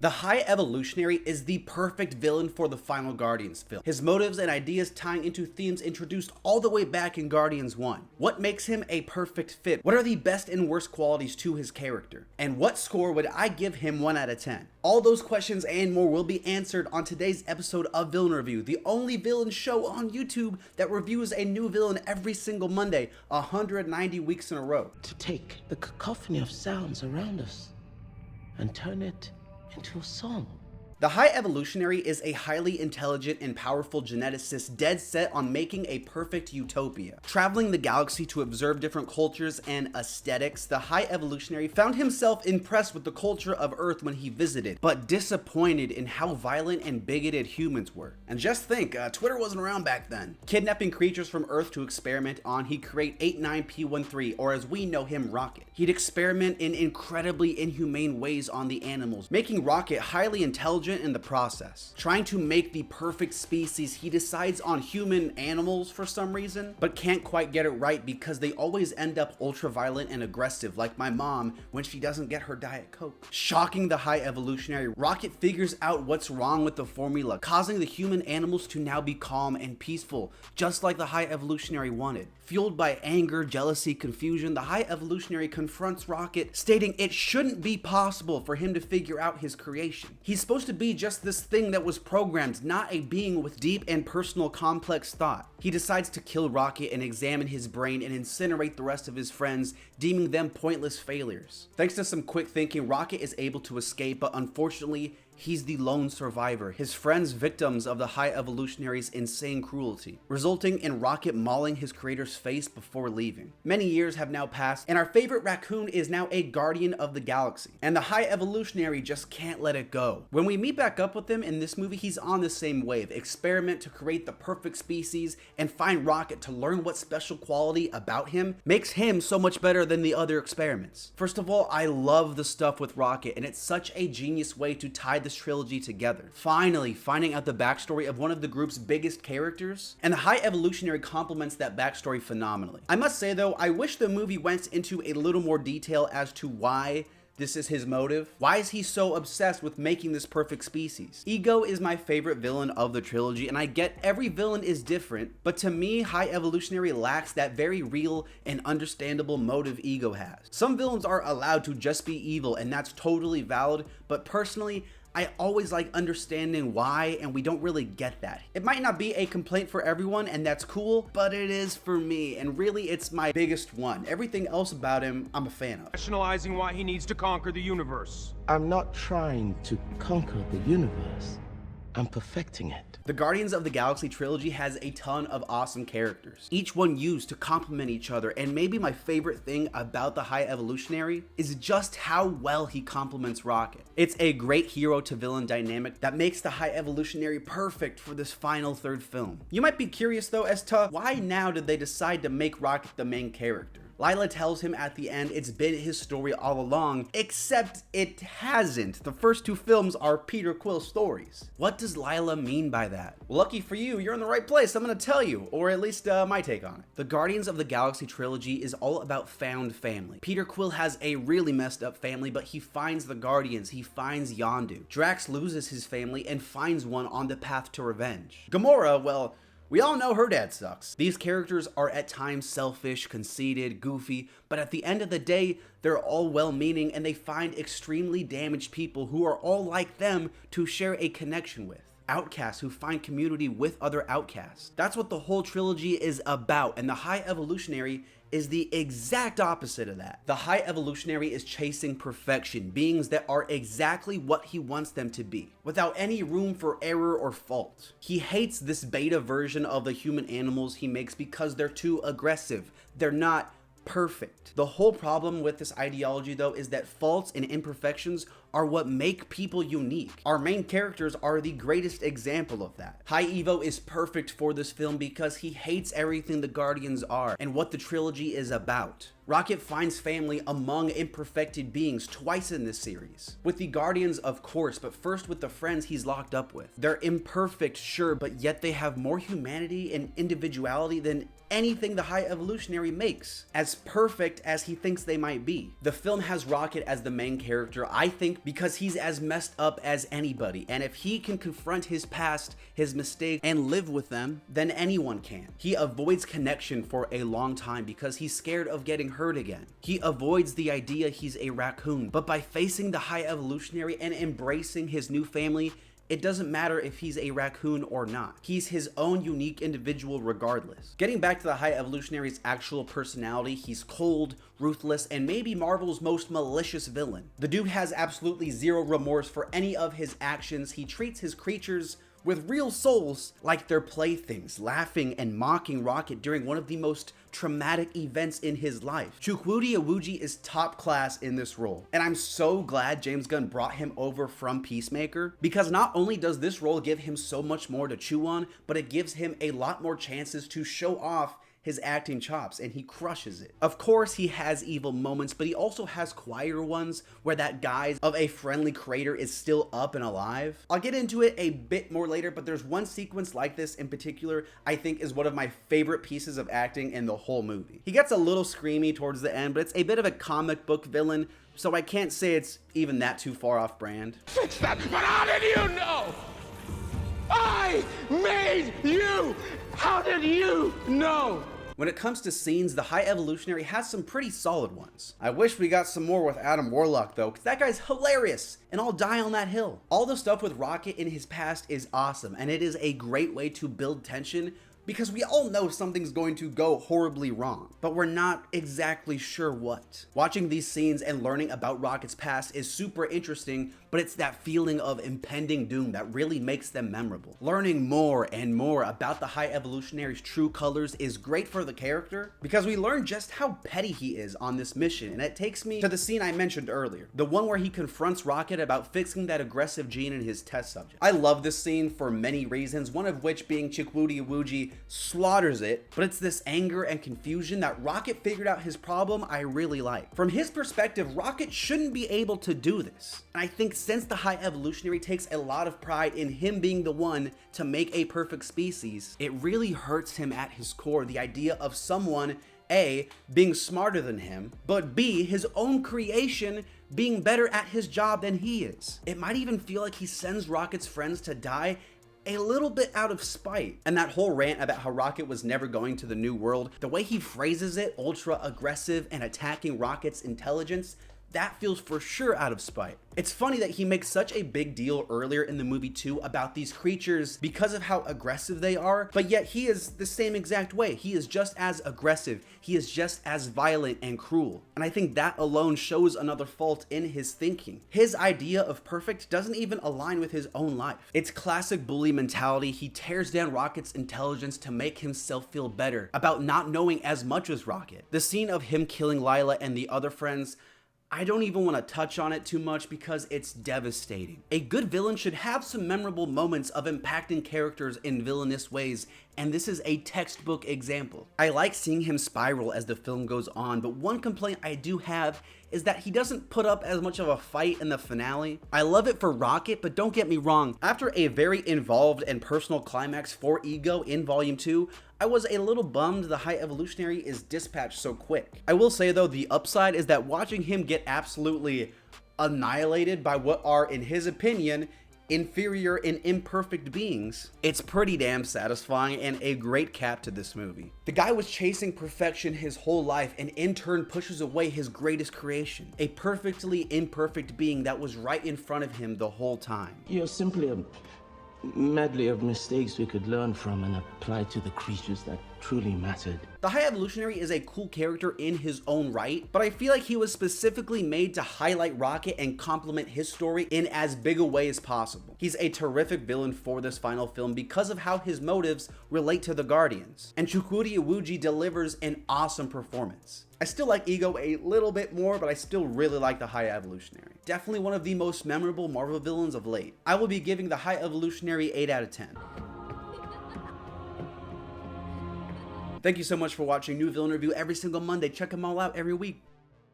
The High Evolutionary is the perfect villain for the final Guardians film. His motives and ideas tying into themes introduced all the way back in Guardians 1. What makes him a perfect fit? What are the best and worst qualities to his character? And what score would I give him 1 out of 10? All those questions and more will be answered on today's episode of Villain Review, the only villain show on YouTube that reviews a new villain every single Monday, 190 weeks in a row. To take the cacophony of sounds around us and turn it into a song. The High Evolutionary is a highly intelligent and powerful geneticist dead set on making a perfect utopia. Traveling the galaxy to observe different cultures and aesthetics, the High Evolutionary found himself impressed with the culture of Earth when he visited, but disappointed in how violent and bigoted humans were. And just think, Twitter wasn't around back then. Kidnapping creatures from Earth to experiment on, he'd create 89P13, or as we know him, Rocket. He'd experiment in incredibly inhumane ways on the animals, making Rocket highly intelligent in the process. Trying to make the perfect species, he decides on human animals for some reason, but can't quite get it right because they always end up ultra-violent and aggressive, like my mom when she doesn't get her Diet Coke. Shocking the High Evolutionary, Rocket figures out what's wrong with the formula, causing the human animals to now be calm and peaceful, just like the High Evolutionary wanted. Fueled by anger, jealousy, confusion, the High Evolutionary confronts Rocket, stating it shouldn't be possible for him to figure out his creation. He's supposed to be just this thing that was programmed, not a being with deep and personal complex thought. He decides to kill Rocket and examine his brain and incinerate the rest of his friends, deeming them pointless failures. Thanks to some quick thinking, Rocket is able to escape, but unfortunately, he's the lone survivor, his friends victims of the High Evolutionary's insane cruelty, resulting in Rocket mauling his creator's face before leaving. Many years have now passed, and our favorite raccoon is now a guardian of the galaxy, and the High Evolutionary just can't let it go. When we meet back up with him in this movie, he's on the same wave, experiment to create the perfect species, and find Rocket to learn what special quality about him makes him so much better than the other experiments. First of all, I love the stuff with Rocket, and it's such a genius way to tie this trilogy together. Finally, finding out the backstory of one of the group's biggest characters, and the High Evolutionary complements that backstory phenomenally. I must say though, I wish the movie went into a little more detail as to why this is his motive. Why is he so obsessed with making this perfect species? Ego is my favorite villain of the trilogy, and I get every villain is different, but to me, High Evolutionary lacks that very real and understandable motive Ego has. Some villains are allowed to just be evil, and that's totally valid, but personally, I always like understanding why, and we don't really get that. It might not be a complaint for everyone, and that's cool, but it is for me, and really it's my biggest one. Everything else about him, I'm a fan of. Rationalizing why he needs to conquer the universe. I'm not trying to conquer the universe. I'm perfecting it. The Guardians of the Galaxy trilogy has a ton of awesome characters, each one used to complement each other, and maybe my favorite thing about the High Evolutionary is just how well he complements Rocket. It's a great hero to villain dynamic that makes the High Evolutionary perfect for this final third film. You might be curious though as to why now did they decide to make Rocket the main character? Lila tells him at the end it's been his story all along, except it hasn't. The first 2 films are Peter Quill's stories. What does Lila mean by that? Well, lucky for you, you're in the right place, I'm gonna tell you, or at least my take on it. The Guardians of the Galaxy trilogy is all about found family. Peter Quill has a really messed up family, but he finds the Guardians, he finds Yondu. Drax loses his family and finds one on the path to revenge. Gamora, well, we all know her dad sucks. These characters are at times selfish, conceited, goofy, but at the end of the day, they're all well-meaning and they find extremely damaged people who are all like them to share a connection with. Outcasts who find community with other outcasts. That's what the whole trilogy is about, and the High Evolutionary is the exact opposite of that. The High Evolutionary is chasing perfection, beings that are exactly what he wants them to be, without any room for error or fault. He hates this beta version of the human animals he makes because they're too aggressive. They're not perfect. The whole problem with this ideology though is that faults and imperfections are what make people unique. Our main characters are the greatest example of that. High Evo is perfect for this film because he hates everything the Guardians are and what the trilogy is about. Rocket finds family among imperfected beings twice in this series. With the Guardians, of course, but first with the friends he's locked up with. They're imperfect, sure, but yet they have more humanity and individuality than anything the High Evolutionary makes, as perfect as he thinks they might be. The film has Rocket as the main character, I think because he's as messed up as anybody, and if he can confront his past, his mistakes, and live with them, then anyone can. He avoids connection for a long time because he's scared of getting hurt again. He avoids the idea he's a raccoon, but by facing the High Evolutionary and embracing his new family, it doesn't matter if he's a raccoon or not. He's his own unique individual regardless. Getting back to the High Evolutionary's actual personality, he's cold, ruthless, and maybe Marvel's most malicious villain. The dude has absolutely zero remorse for any of his actions. He treats his creatures with real souls like they're playthings, laughing and mocking Rocket during one of the most traumatic events in his life. Chukwudi Iwuji is top class in this role, and I'm so glad James Gunn brought him over from Peacemaker, because not only does this role give him so much more to chew on, but it gives him a lot more chances to show off his acting chops, and he crushes it. Of course, he has evil moments, but he also has quieter ones where that guise of a friendly creator is still up and alive. I'll get into it a bit more later, but there's one sequence like this in particular I think is one of my favorite pieces of acting in the whole movie. He gets a little screamy towards the end, but it's a bit of a comic book villain, so I can't say it's even that too far off brand. Fix that, but how did you know? I made you! How did you know? When it comes to scenes, the High Evolutionary has some pretty solid ones. I wish we got some more with Adam Warlock though, because that guy's hilarious, and I'll die on that hill. All the stuff with Rocket in his past is awesome, and it is a great way to build tension, because we all know something's going to go horribly wrong, but we're not exactly sure what. Watching these scenes and learning about Rocket's past is super interesting, but it's that feeling of impending doom that really makes them memorable. Learning more and more about the High Evolutionary's true colors is great for the character, because we learn just how petty he is on this mission, and it takes me to the scene I mentioned earlier, the one where he confronts Rocket about fixing that aggressive gene in his test subject. I love this scene for many reasons, one of which being Chukwudi Iwuji slaughters it, but it's this anger and confusion that Rocket figured out his problem I really like. From his perspective, Rocket shouldn't be able to do this, and I think since the High Evolutionary takes a lot of pride in him being the one to make a perfect species, it really hurts him at his core, the idea of someone A, being smarter than him, but B, his own creation being better at his job than he is. It might even feel like he sends Rocket's friends to die a little bit out of spite. And that whole rant about how Rocket was never going to the new world, the way he phrases it, ultra aggressive and attacking Rocket's intelligence, that feels for sure out of spite. It's funny that he makes such a big deal earlier in the movie too about these creatures because of how aggressive they are, but yet he is the same exact way. He is just as aggressive, he is just as violent and cruel. And I think that alone shows another fault in his thinking. His idea of perfect doesn't even align with his own life. It's classic bully mentality. He tears down Rocket's intelligence to make himself feel better about not knowing as much as Rocket. The scene of him killing Lila and the other friends, I don't even want to touch on it too much because it's devastating. A good villain should have some memorable moments of impacting characters in villainous ways, and this is a textbook example. I like seeing him spiral as the film goes on, but one complaint I do have is that he doesn't put up as much of a fight in the finale. I love it for Rocket, but don't get me wrong, after a very involved and personal climax for Ego in Volume 2, I was a little bummed the High Evolutionary is dispatched so quick. I will say though, the upside is that watching him get absolutely annihilated by what are, in his opinion, inferior and imperfect beings, it's pretty damn satisfying and a great cap to this movie. The guy was chasing perfection his whole life and in turn pushes away his greatest creation, a perfectly imperfect being that was right in front of him the whole time. You're simply a medley of mistakes we could learn from and apply to the creatures that truly mattered. The High Evolutionary is a cool character in his own right, but I feel like he was specifically made to highlight Rocket and complement his story in as big a way as possible. He's a terrific villain for this final film because of how his motives relate to the Guardians, and Chukwudi Iwuji delivers an awesome performance. I still like Ego a little bit more, but I still really like the High Evolutionary. Definitely one of the most memorable Marvel villains of late. I will be giving the High Evolutionary 8 out of 10. Thank you so much for watching New Villain Review every single Monday. Check them all out every week.